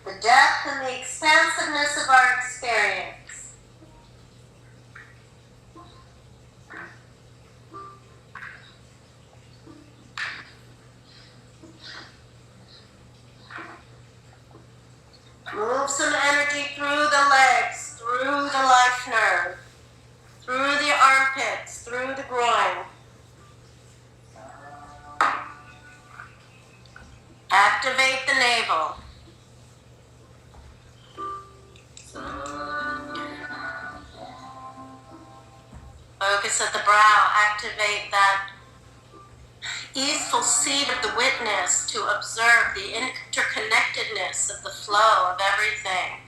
the depth and the expansiveness of our experience. Move some energy through the legs, through the life nerve, through the armpits, through the groin. Activate the navel. Focus at the brow. Activate that easeful seat of the witness to observe the interconnectedness of the flow of everything.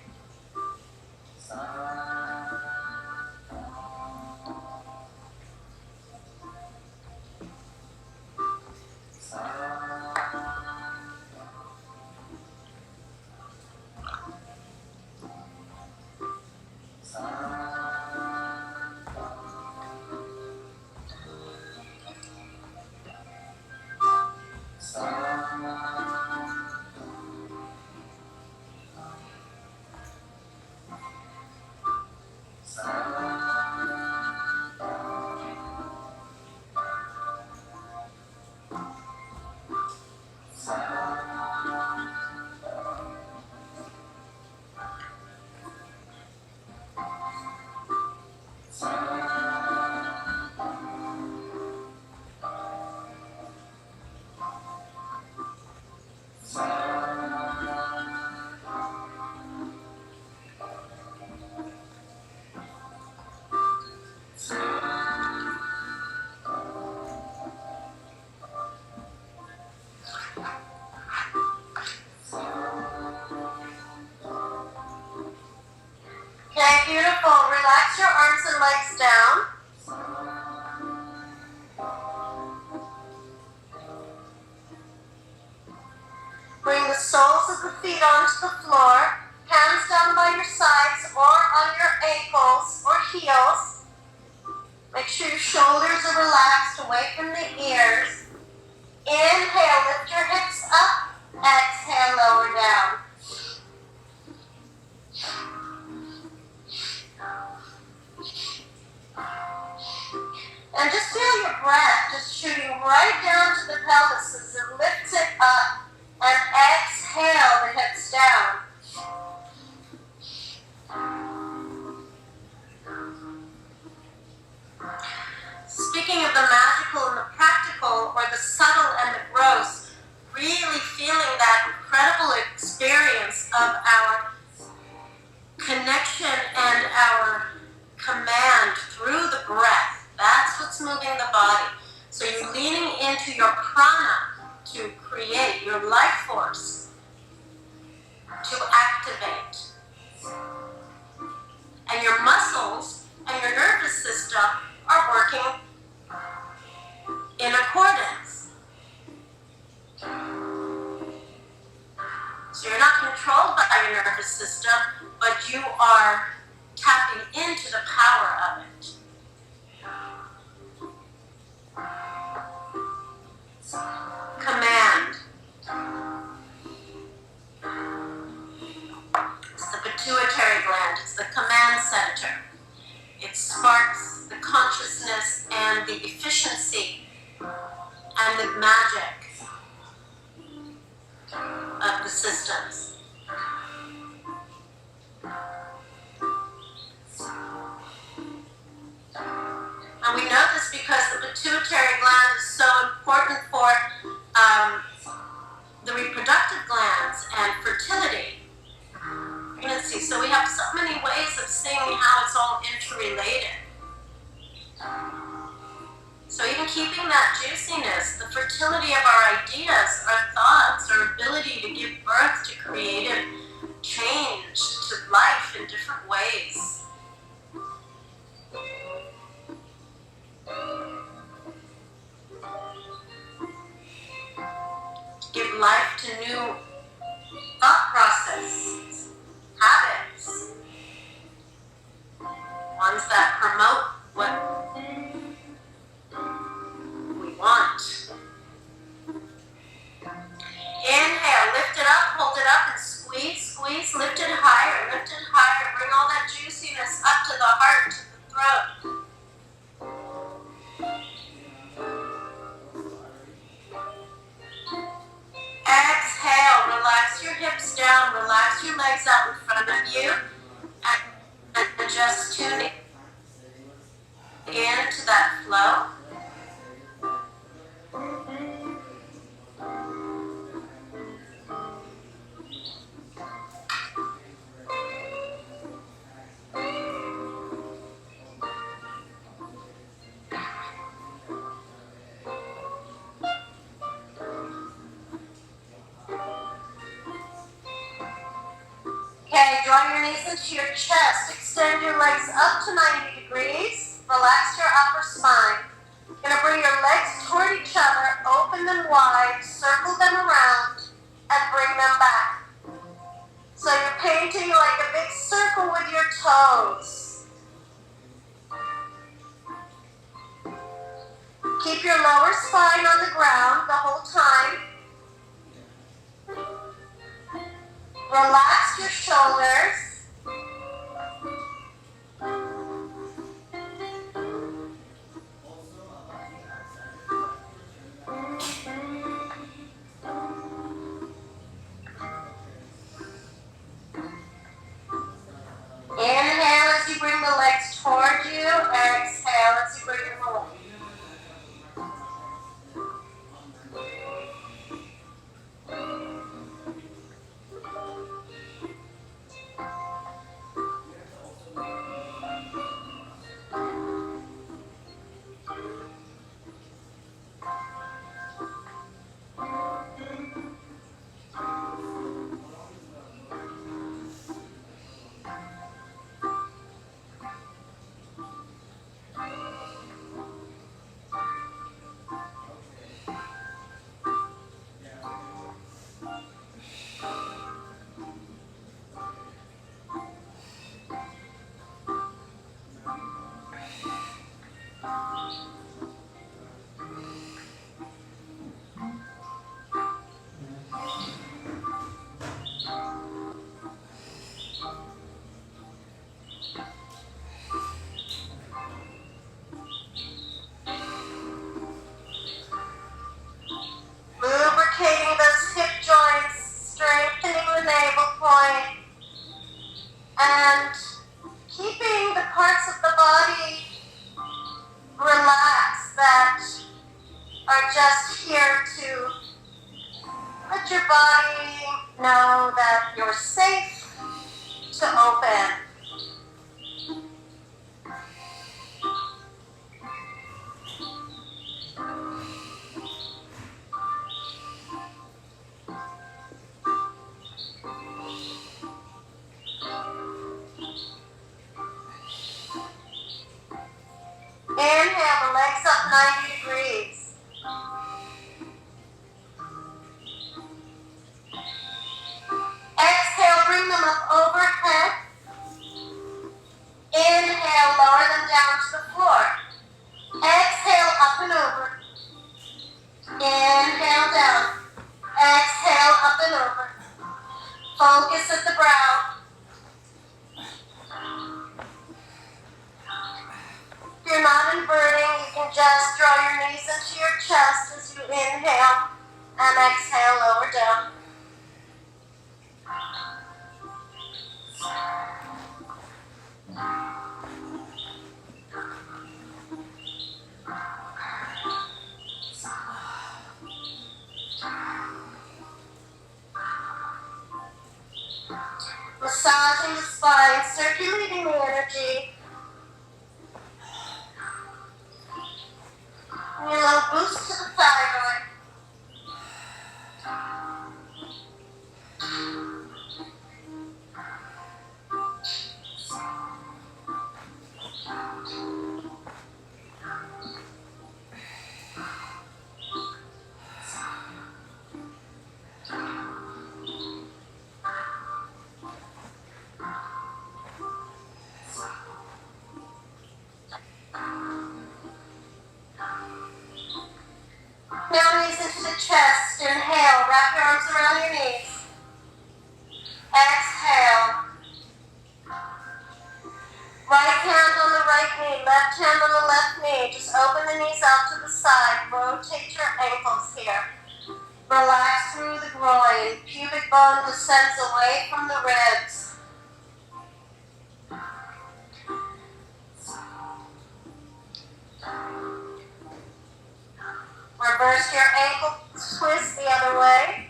Okay, beautiful. Relax your arms and legs down. Bring the soles of the feet onto the floor, hands down by your sides or on your ankles or heels. Make sure your shoulders are relaxed away from the ears. Inhale, lift your hips up. Exhale, lower down. And just feel your breath just shooting right down to the pelvis as it lifts it up. And exhale the hips down. Speaking of the magical and the practical, or the subtle and the gross, really feeling that incredible experience of our connection and our command through the breath. That's what's moving the body. So you're leaning into your prana to create your life force, to activate. And your muscles and your nervous system are working in accordance. So you're not controlled by your nervous system, but you are tapping into the power of it. Command. It's the pituitary gland. It's the command center. It sparks the consciousness and the efficiency and the magic of the systems. And we know this because the pituitary gland is so important for the reproductive glands and fertility. Pregnancy. So we have so many ways of seeing how it's all interrelated. So even keeping that juiciness, the fertility of our ideas, our thoughts, our ability to give birth to creative change, to life in different ways. Give life to new thought processes, habits, ones that promote what we want. hips down, relax your legs out in front of you, and just tune into that flow. Okay, draw your knees into your chest. Extend your legs up to 90 degrees. Relax your upper spine. You're going to bring your legs toward each other, open them wide, circle them around, and bring them back. So you're painting like a big circle with your toes. Keep your lower spine on the ground the whole time. Relax your shoulders. Inhale as you bring the legs toward you. Exhale as you bring them away. Lubricating those hip joints, strengthening the navel point, and keeping the parts of the body relaxed that are just here to let your body know that you're safe to open. Inhale, the legs up 90 degrees. Exhale, bring them up overhead. Inhale, lower them down to the floor. Exhale, up and over. Inhale, down. Exhale, up and over. Focus at the brow. If you're not inverting, you can just draw your knees into your chest as you inhale and exhale, lower down. Massaging the spine, circulating the energy. And a little boost to the thyroid. Now knees into the chest. Inhale, wrap your arms around your knees. Exhale. Right hand on the right knee, left hand on the left knee. Just open the knees out to the side. Rotate your ankles here. Relax through the groin. Pubic bone descends away from the ribs. Reverse your ankle twist the other way.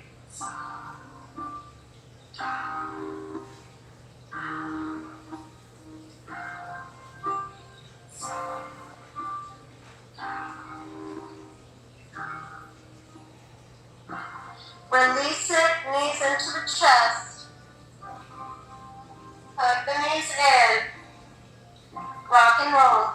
Release it, knees into the chest. Hug the knees in. Rock and roll.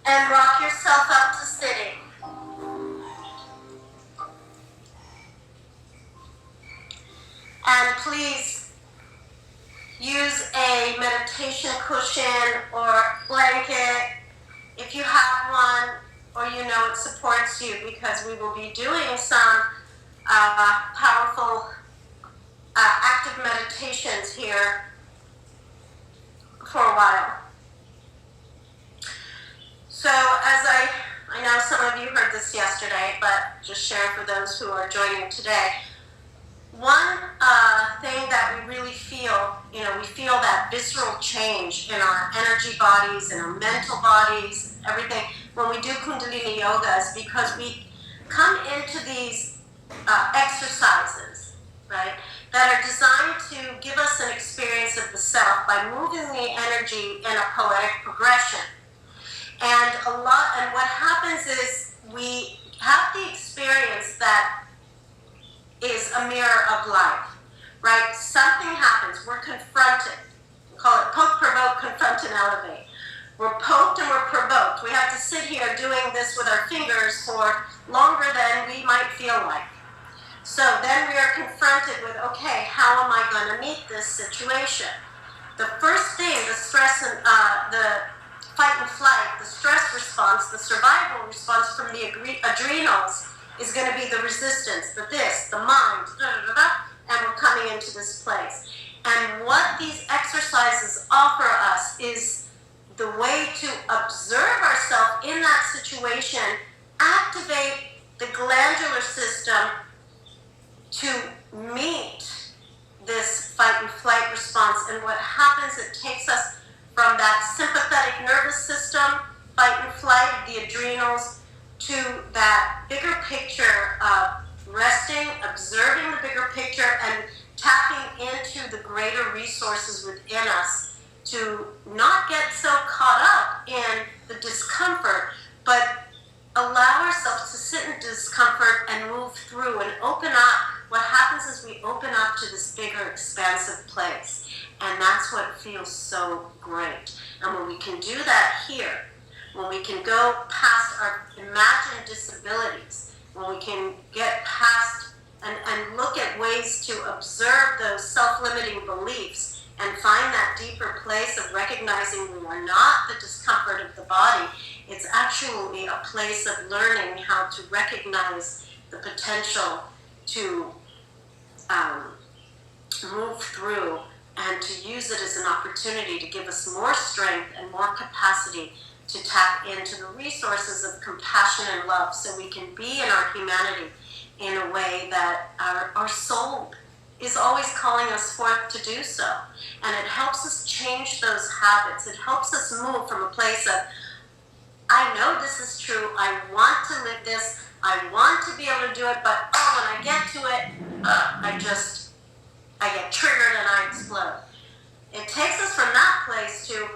And rock yourself up to sitting. And please use a meditation cushion or blanket if you have one, or you know it supports you, because we will be doing some powerful active meditations here for a while. So as I know some of you heard this yesterday, but just share for those who are joining today. One thing that we really feel, we feel that visceral change in our energy bodies, in our mental bodies, everything, when we do Kundalini Yoga, is because we come into these exercises, right, that are designed to give us an experience of the self by moving the energy in a poetic progression. And what happens is we have the experience that is a mirror of life, right? Something happens, we're confronted. We call it poke, provoke, confront, and elevate. We're poked and we're provoked. We have to sit here doing this with our fingers for longer than we might feel like. So then we are confronted with, okay, how am I going to meet this situation? The first thing, the stress and the fight and flight, the stress response, the survival response from the adrenals is going to be the resistance, the this, the mind, and we're coming into this place. And what these exercises offer us is the way to observe ourselves in that situation, activate the glandular system to meet this fight and flight response. And what happens, it takes us from that sympathetic nervous system, fight and flight of the adrenals, to that bigger picture of resting, observing the bigger picture, and tapping into the greater resources within us to not get so caught up in the discomfort, but allow ourselves to sit in discomfort and move through and open up. What happens is we open up to this bigger, expansive place. And that's what feels so great. And when we can do that here, when we can go past our imagined disabilities, when we can get past and look at ways to observe those self-limiting beliefs and find that deeper place of recognizing we are not the discomfort of the body, it's actually a place of learning how to recognize the potential to move through and to use it as an opportunity to give us more strength and more capacity to tap into the resources of compassion and love, so we can be in our humanity in a way that our soul is always calling us forth to do so. And it helps us change those habits. It helps us move from a place of, I know this is true, I want to live this, I want to be able to do it, but when I get to it, I get triggered and I explode. It takes us from that place to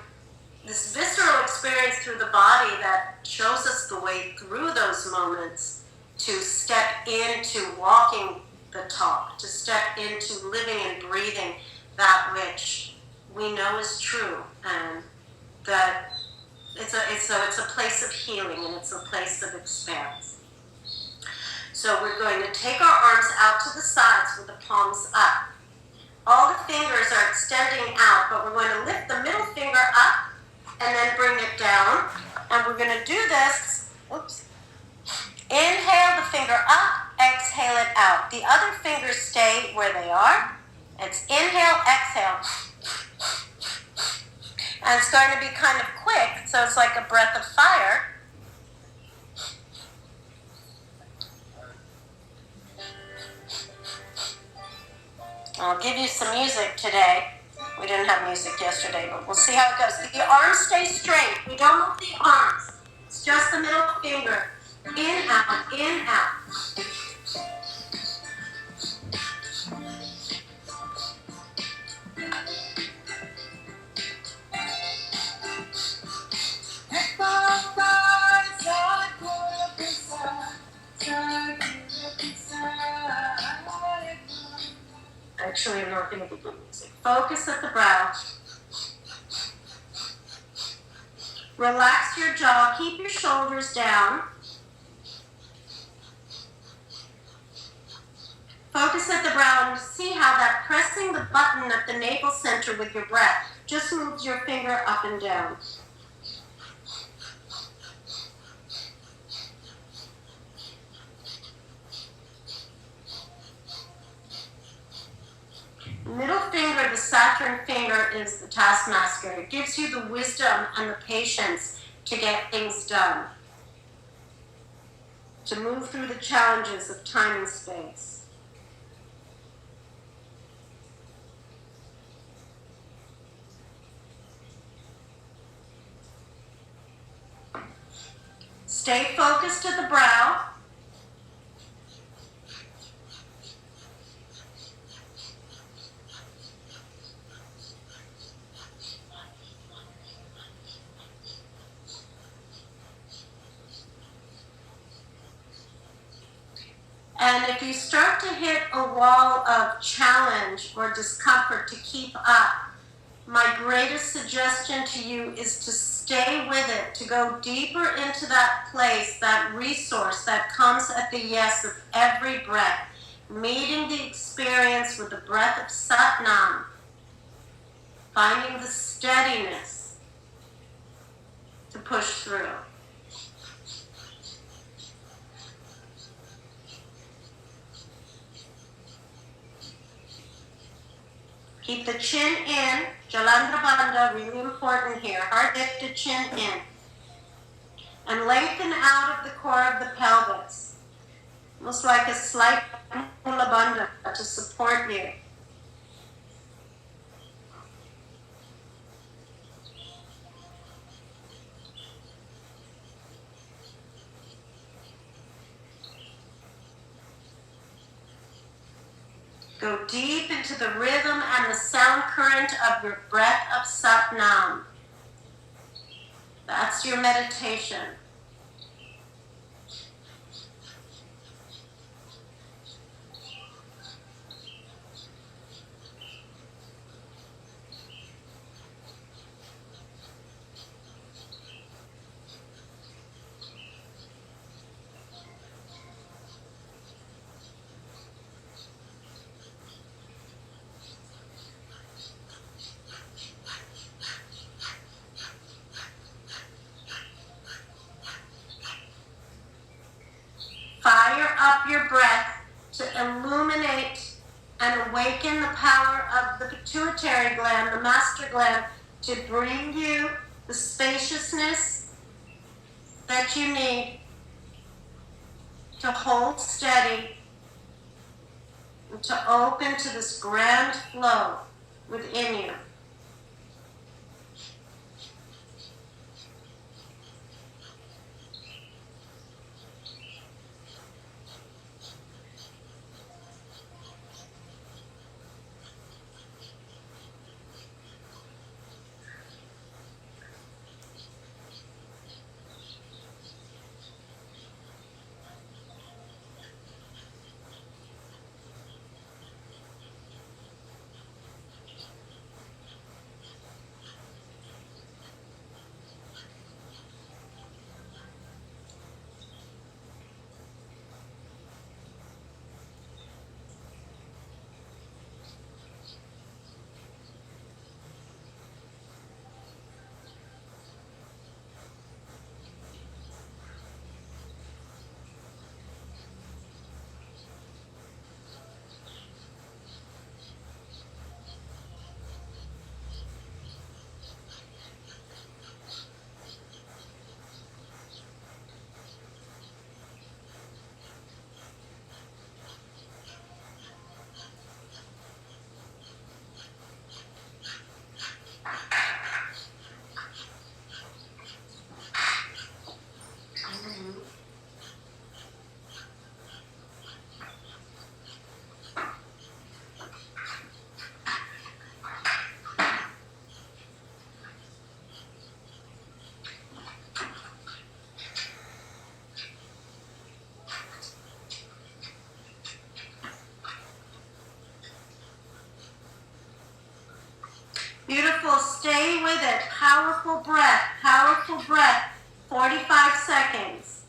this visceral experience through the body that shows us the way through those moments, to step into walking the talk, to step into living and breathing that which we know is true, and that it's a place of healing, and it's a place of expanse. So we're going to take our arms out to the sides with the palms up. All the fingers are extending out, but we're going to lift the middle finger up and then bring it down. And we're going to do this. Oops. Inhale the finger up, exhale it out. The other fingers stay where they are. It's inhale, exhale. And it's going to be kind of quick, so it's like a breath of fire. I'll give you some music today. We didn't have music yesterday, but we'll see how it goes. The arms stay straight. We don't move the arms. It's just the middle finger. In, out, in, out. Actually, I'm not going to begin music. Focus at the brow. Relax your jaw. Keep your shoulders down. Focus at the brow and see how that pressing the button at the navel center with your breath just moves your finger up and down. Middle finger, the Saturn finger, is the taskmaster. It gives you the wisdom and the patience to get things done, to move through the challenges of time and space. Stay focused at the brow. And if you start to hit a wall of challenge or discomfort to keep up, my greatest suggestion to you is to stay with it, to go deeper into that place, that resource that comes at the yes of every breath, meeting the experience with the breath of Sat Nam, finding the steadiness to push through. Keep the chin in, Jalandhara Bandha, really important here. Heart lifted, chin in. And lengthen out of the core of the pelvis. Almost like a slight Mula Bandha to support you. Go deep into the rhythm and the sound current of your breath of Sat Nam. That's your meditation. Fire up your breath to illuminate and awaken the power of the pituitary gland, the master gland, to bring you the spaciousness that you need to hold steady and to open to this grand flow within you. Beautiful. Stay with it. Powerful breath. Powerful breath. 45 seconds.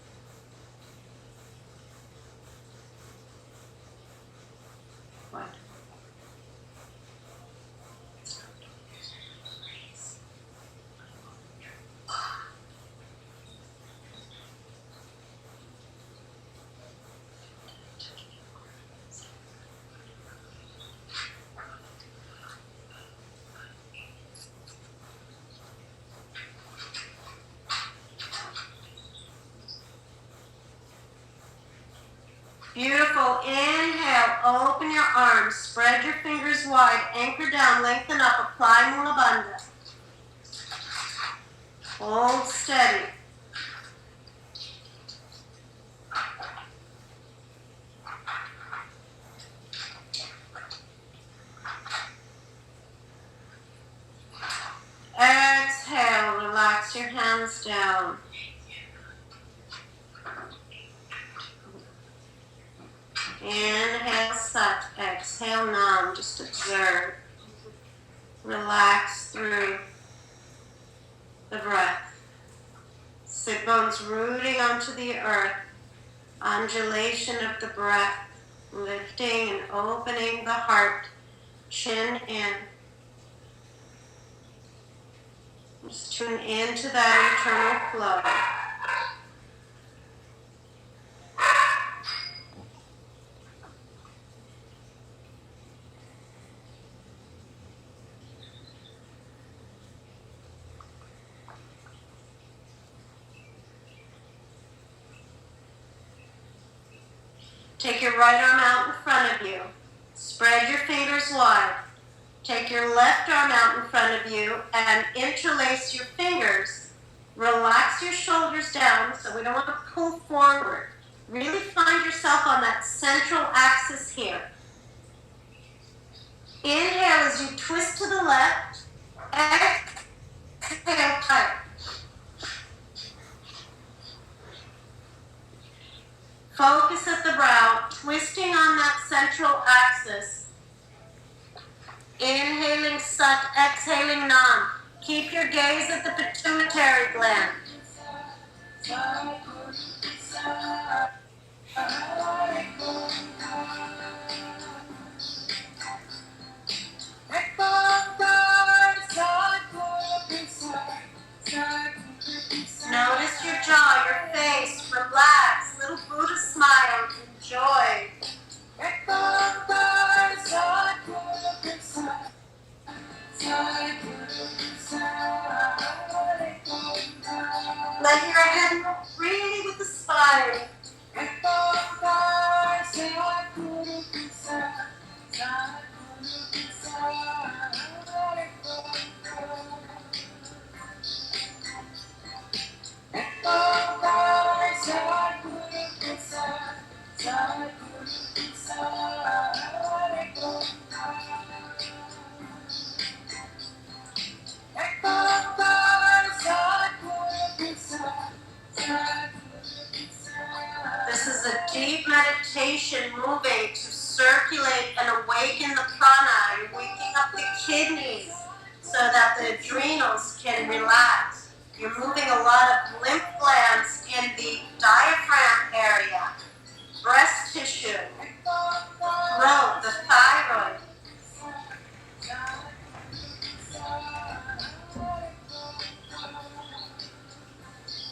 What? Beautiful. Inhale. Open your arms. Spread your fingers wide. Anchor down. Lengthen up. Apply Mula Bandha. Hold steady. Exhale. Relax your hands down. Inhale, Sat. Exhale, Nam. Just observe. Relax through the breath. Sit bones rooting onto the earth. Undulation of the breath. Lifting and opening the heart. Chin in. Just tune into that internal flow. Take your right arm out in front of you. Spread your fingers wide. Take your left arm out in front of you and interlace your fingers. Relax your shoulders down, so we don't want to pull forward. Really find yourself on that central axis here. Inhale as you twist to the left. Exhale tight. Focus at the brow, twisting on that central axis. Inhaling Sat, exhaling Nam. Keep your gaze at the pituitary gland. Notice your jaw, your face, relax, little Buddha smile, enjoy. Let your head move freely with the spine. This is a deep meditation moving to circulate and awaken the prana. You're waking up the kidneys so that the adrenals can relax. You're moving a lot of lymph glands in the diaphragm area, breast tissue, throat, the thyroid.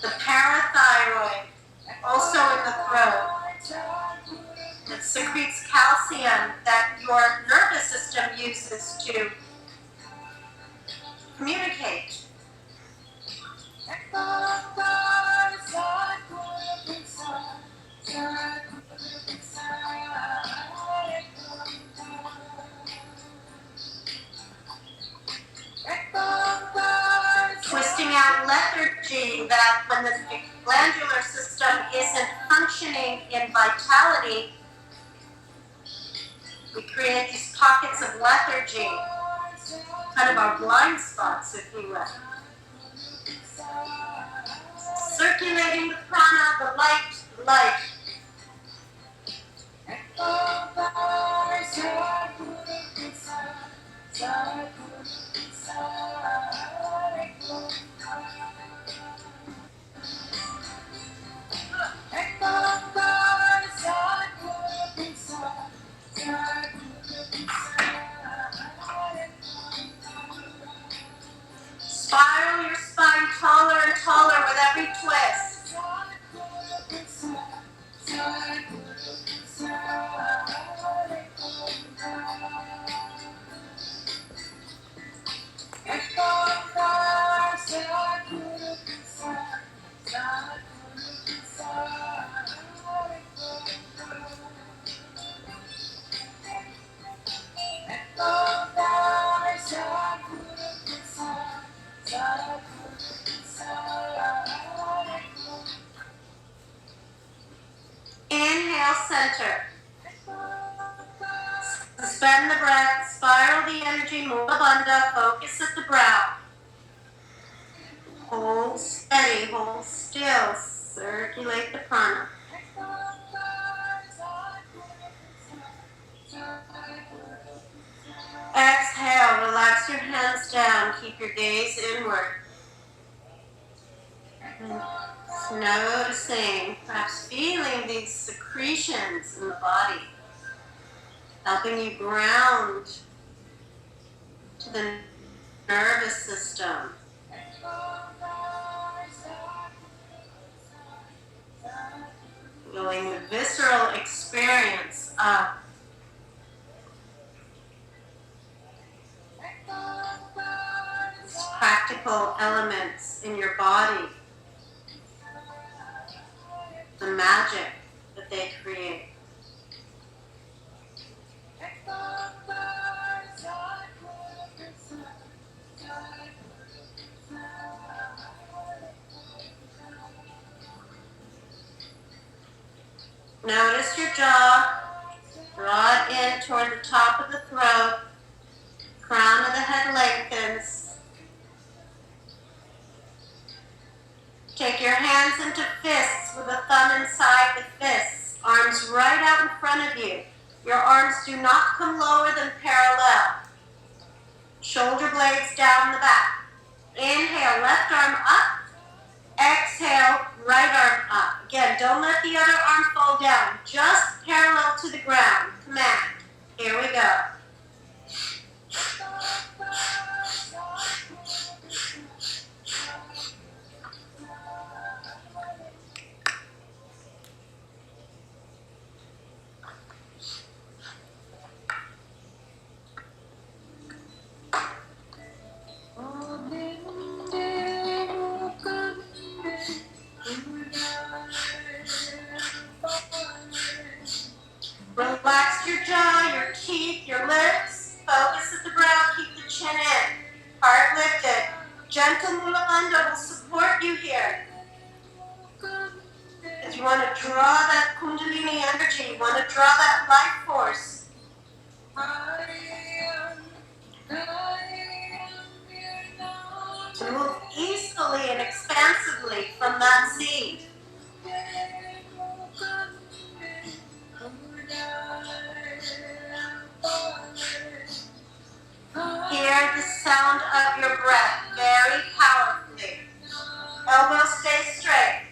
The parathyroid, also in the throat. It secretes calcium that your nervous system uses to communicate. Twisting out lethargy, that when the glandular system isn't functioning in vitality, we create these pockets of lethargy, kind of our blind spots, if you will. Circulating the prana, the light. exhale, center. Suspend the breath, spiral the energy, Mula Bandha, focus at the brow. Hold steady, hold still, circulate the prana. Exhale, relax your hands down, keep your gaze inward. Noticing, perhaps feeling these secretions in the body, helping you ground to the nervous system. Feeling the visceral experience of these practical elements in your body, the magic that they create. Notice your jaw, draw it in toward the top of the throat, crown of the head lengthens. Take your hands into fists with the thumb inside the fists, arms right out in front of you. Your arms do not come lower than parallel. Shoulder blades down the back. Inhale, left arm up. Exhale, right arm up. Again, don't let the other arm fall down. Just parallel to the ground. Command. Here we go. Relax your jaw, your teeth, your lips. Focus at the brow, keep the chin in. Heart lifted. Gentle Mula Bandha will support you here. If you want to draw that Kundalini energy, you want to draw that life force. To move easily and expansively from that seed. Hear the sound of your breath very powerfully. Elbows stay straight.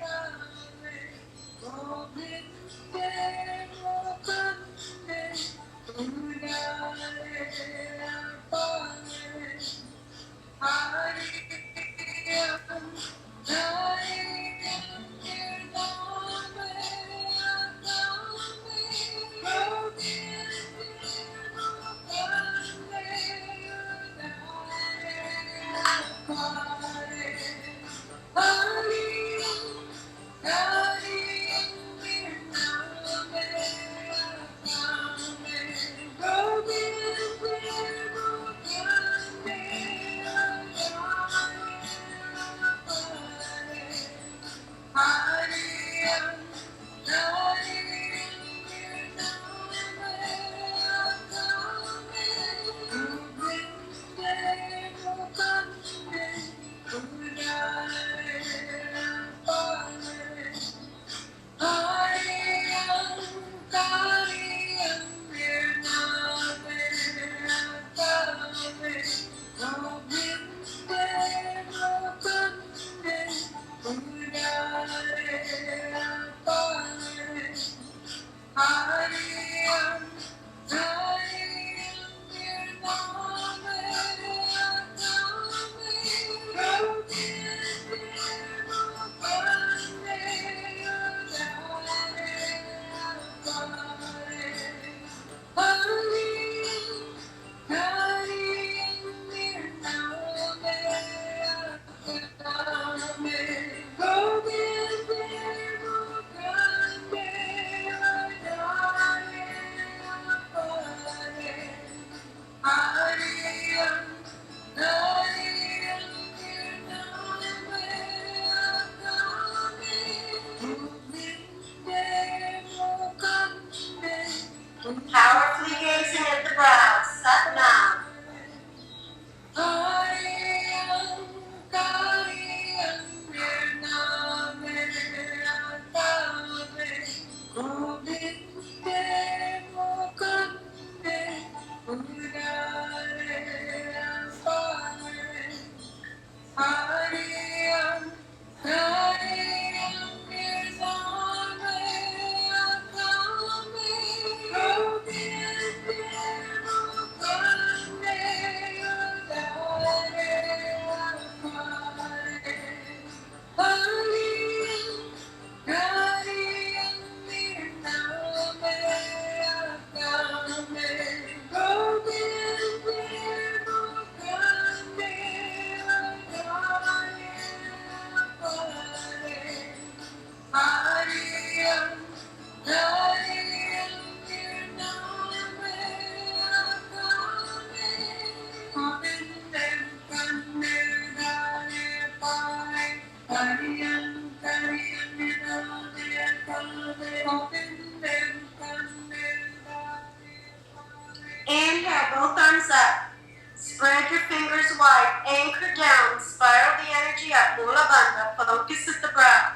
Inhale, both arms up. Spread your fingers wide. Anchor down. Spiral the energy up. Mula Bandha. Focus at the brow.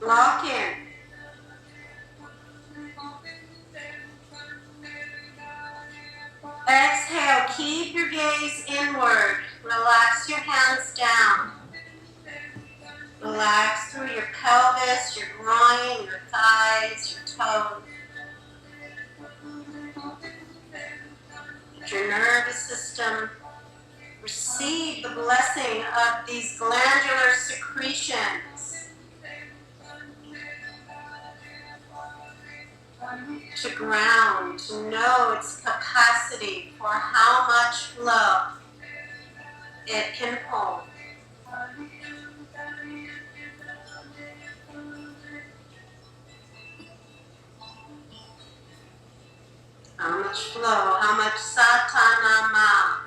Lock in. Exhale. Keep your gaze inward. Relax your hands down. Relax through your pelvis, your groin, your thighs, your toes. Your nervous system. Receive the blessing of these glandular secretions to ground, to know its capacity for how much flow it can hold. How much flow, how much satanama,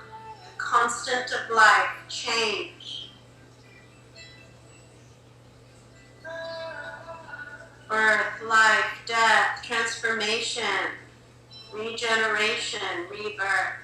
the constant of life, change. Birth, life, death, transformation, regeneration, rebirth.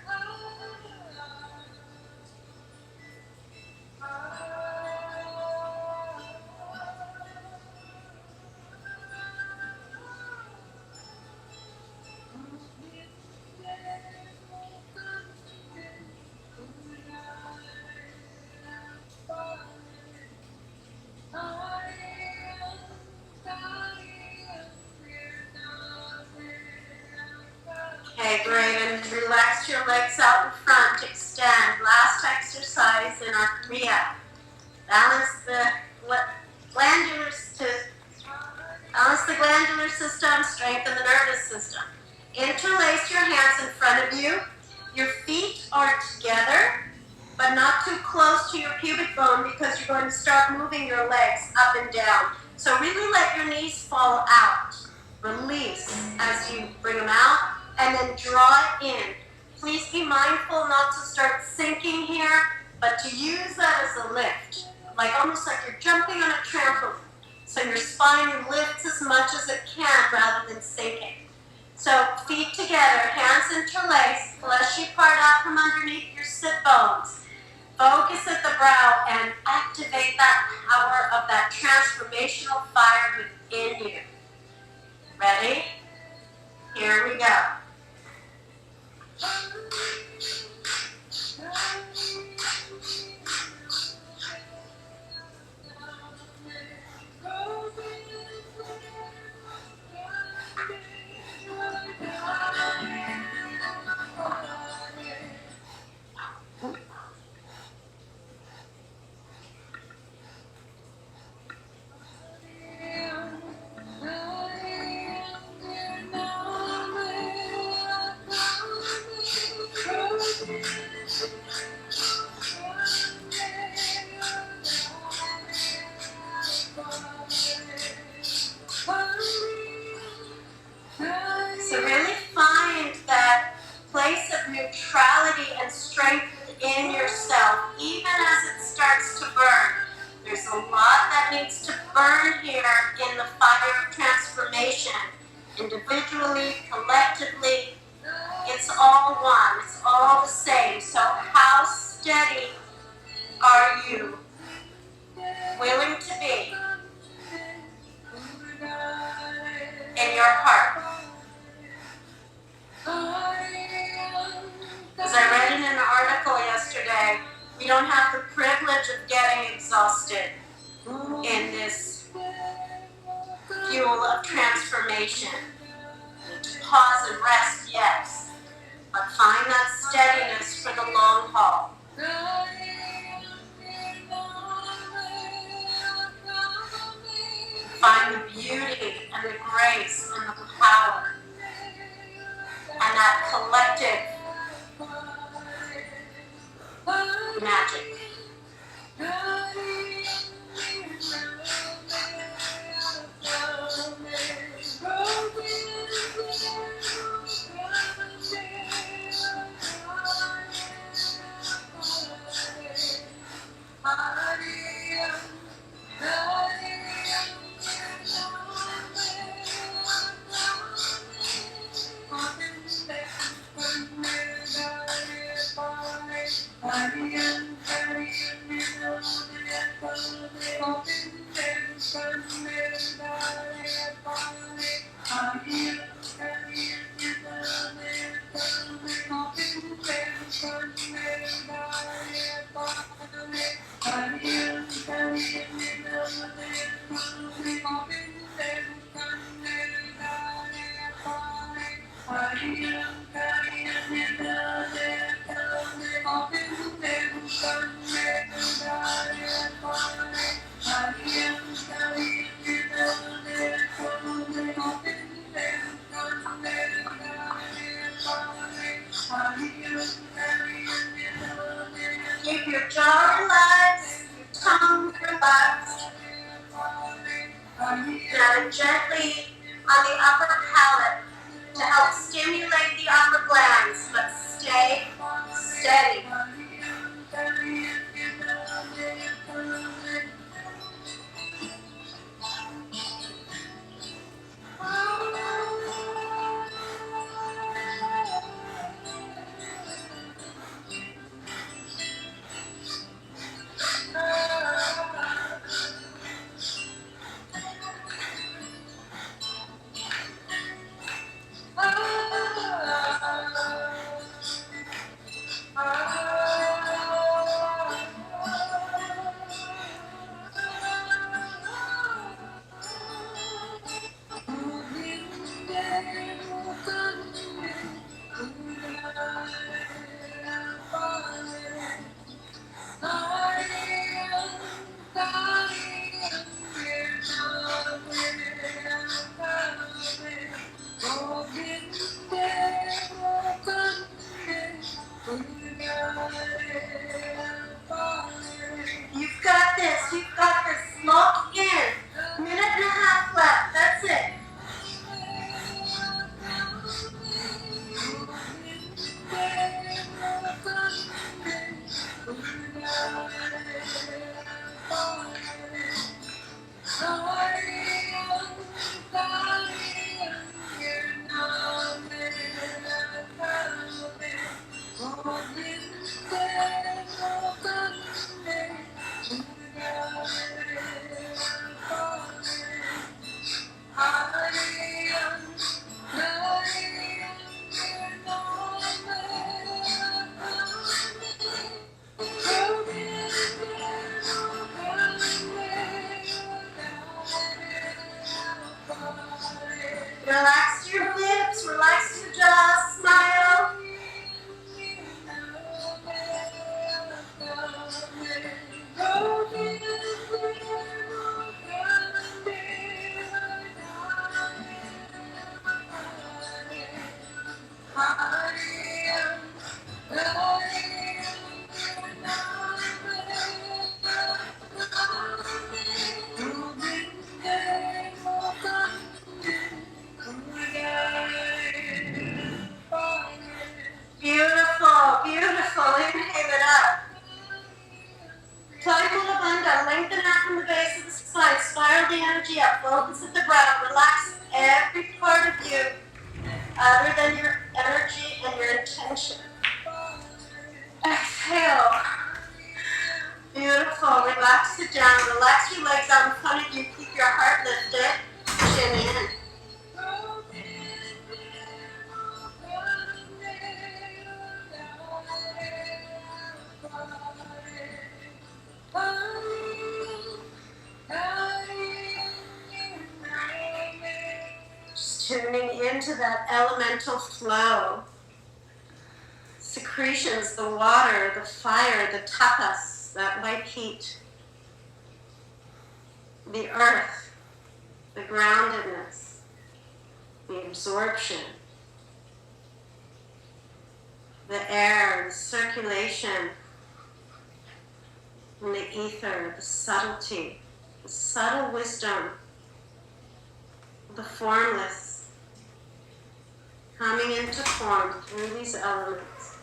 Okay, great, and relax your legs out in front, extend. Last exercise in our Kriya. Balance the glandular system, strengthen the nervous system. Interlace your hands in front of you. Your feet are together, but not too close to your pubic bone because you're going to start moving your legs up and down. So really let your knees fall out. Release as you bring them out, and then draw it in. Please be mindful not to start sinking here, but to use that as a lift, almost like you're jumping on a trampoline. So your spine lifts as much as it can rather than sinking. So feet together, hands interlaced, fleshy part out from underneath your sit bones. Focus at the brow and activate that power of that transformational fire within you. Ready? Here we go. So really find that place of neutrality and strength within yourself, even as it starts to burn. There's a lot that needs to burn here in the fire of transformation. Individually, collectively, it's all one, it's all the same. So how steady are you willing to be? fuel of transformation. To pause and rest, yes, but find that steadiness for the long haul. Find the beauty and the grace and the power and that collective magic. Keep your jaw relaxed, your tongue relaxed. Now gently on the upper palate to help stimulate the upper glands, but stay steady. You've got this, you've got this. Lock in. Minute and a half left, that's it. Relax your lips, relax your jaw, smile. tuning into that elemental flow. Secretions, the water, the fire, the tapas, that white heat, the earth, the groundedness, the absorption, the air, the circulation, and the ether, the subtlety, the subtle wisdom, the formless, coming into form through these elements.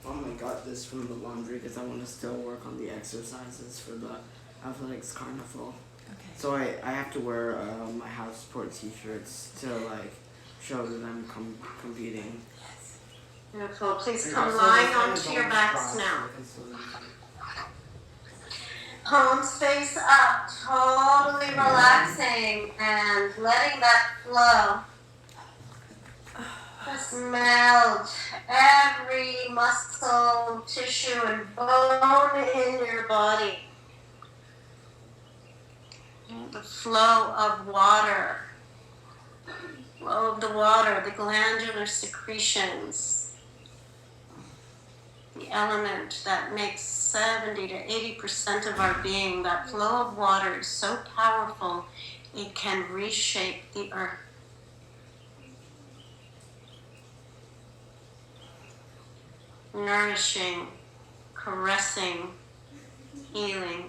I got this from the laundry because I want to still work on the exercises for the athletics carnival. Okay. So I have to wear my house sport t-shirts to like show that I'm competing. Yes. Beautiful. Please come lying onto your backs now. Palms face up, totally relaxing and letting that flow. Just melt every muscle, tissue, and bone in your body. The flow of water. Flow of the water, the glandular secretions. The element that makes 70 to 80% of our being. That flow of water is so powerful, it can reshape the earth. Nourishing, caressing, healing.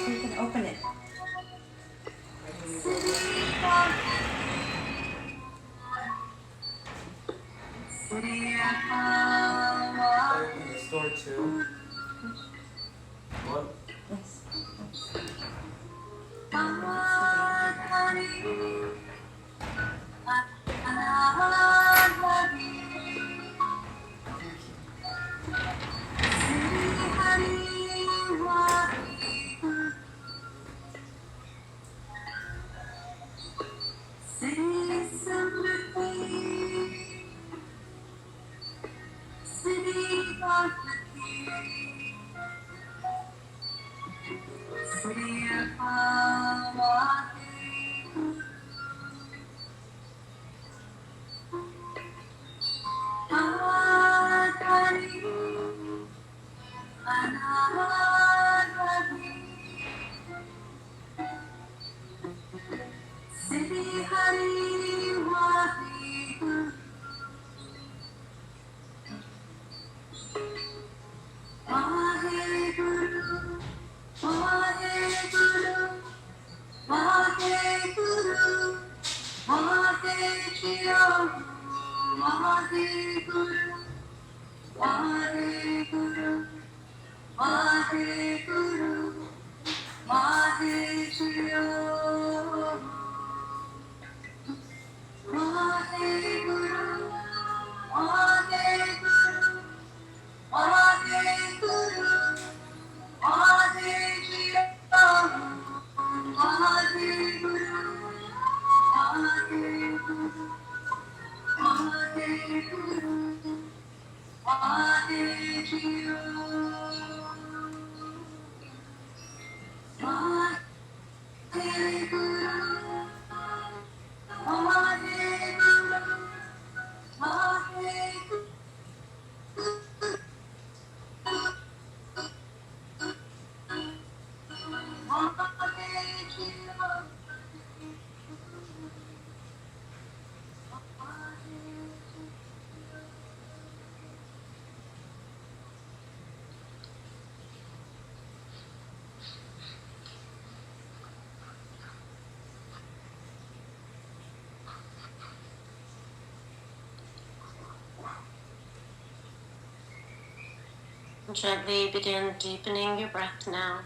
You can open it. Open the store too. What? Yes. Gently begin deepening your breath now.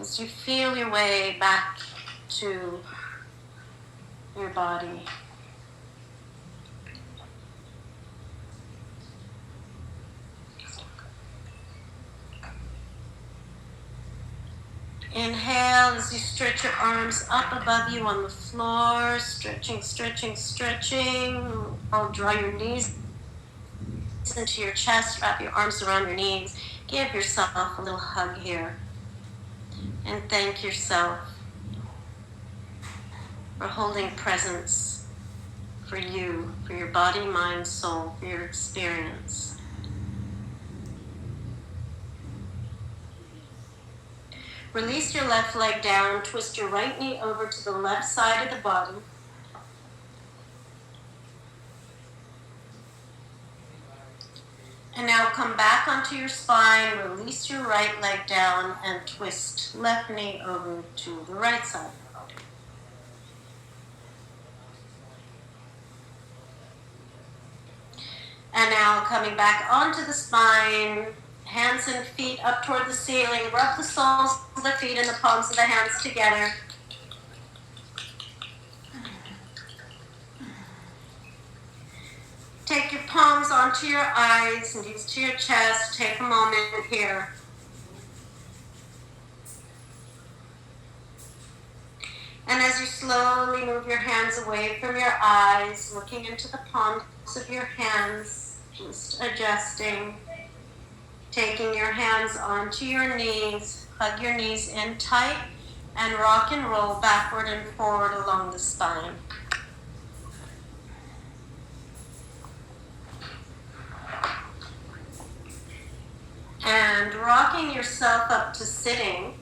As you feel your way back to your body, inhale as you stretch your arms up above you on the floor, stretching, stretching, stretching. I'll draw your knees into your chest, wrap your arms around your knees. Give yourself a little hug here. And thank yourself for holding presence for you, for your body, mind, soul, for your experience. Release your left leg down, twist your right knee over to the left side of the body. And now come back onto your spine, release your right leg down, and twist left knee over to the right side of the body. And now coming back onto the spine, hands and feet up toward the ceiling. Rub the soles of the feet and the palms of the hands together. Take your palms onto your eyes and knees to your chest. Take a moment here. And as you slowly move your hands away from your eyes, looking into the palms of your hands, just adjusting. Taking your hands onto your knees, hug your knees in tight, and rock and roll backward and forward along the spine. And rocking yourself up to sitting.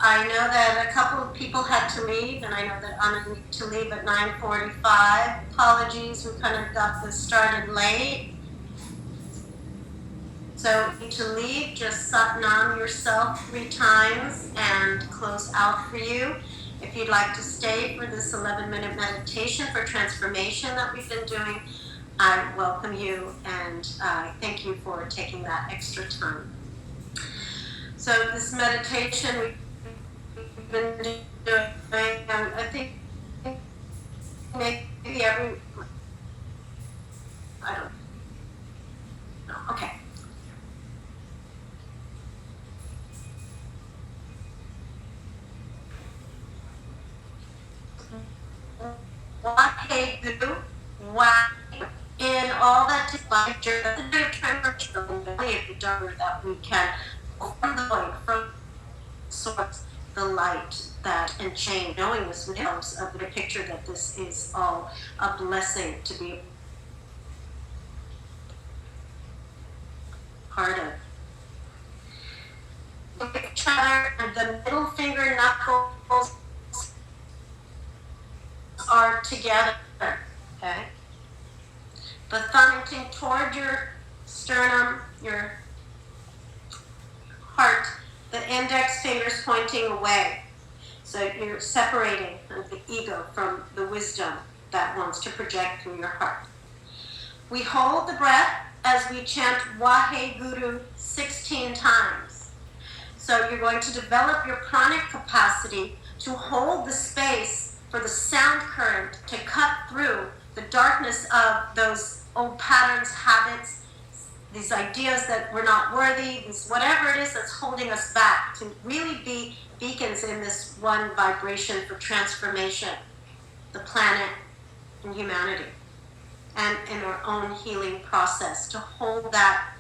I know that a couple of people had to leave, and I know that I'm going to leave at 9:45. Apologies, we kind of got this started late. So to leave, just Satnam yourself 3 times and close out for you. If you'd like to stay for this 11-minute meditation for transformation that we've been doing, I welcome you and thank you for taking that extra time. So this meditation we've been doing, I think maybe every, I don't know, okay. Wahe Guru, Wahe, in all that is life, during the transformation, if you don't, that we can from the void, from source, the light that and change, knowing this helps of the picture that this is all a blessing to be part of. Look at each other, and the middle finger knuckles are together, okay? The thumb pointing toward your sternum, your heart, the index fingers pointing away. So you're separating the ego from the wisdom that wants to project through your heart. We hold the breath as we chant Wahe Guru 16 times. So you're going to develop your pranic capacity to hold the space for the sound current to cut through the darkness of those old patterns, habits, these ideas that we're not worthy, this whatever it is that's holding us back, to really be beacons in this one vibration for transformation, the planet and humanity, and in our own healing process. To hold that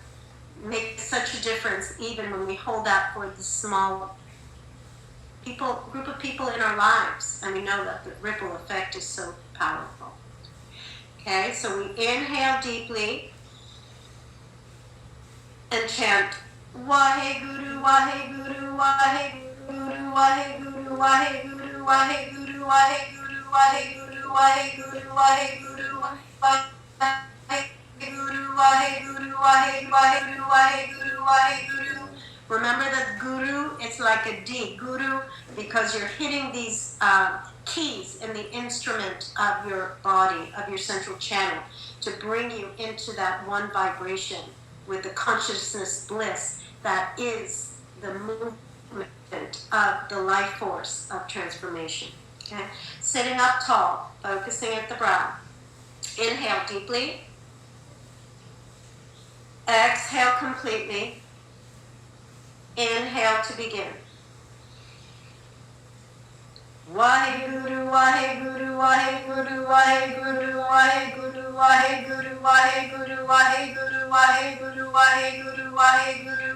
makes such a difference, even when we hold that for the small group of people in our lives, and we know that the ripple effect is so powerful. Okay, so we inhale deeply and chant Wahe Guru, Wahe Guru, Wahe Guru, Wahe Guru, Wahe Guru, Wahe Guru, Wahe Guru, Wahe Guru, Wahe Guru, Wahe Guru, Wahe Guru, Wahe Guru, Wahe Guru, Wahe Guru, Wahe Guru. Remember that Guru, it's like a D, Guru, because you're hitting these keys in the instrument of your body, of your central channel, to bring you into that one vibration with the consciousness bliss that is the movement of the life force of transformation. Okay? Sitting up tall, focusing at the brow. Inhale deeply. Exhale completely. Inhale to begin. Wahe Guru, Wahe Guru, Wahe Guru, Wahe Guru, Wahe Guru, Wahe Guru, Wahe Guru, Wahe Guru, Wahe Guru, Wahe Guru, Wahe Guru,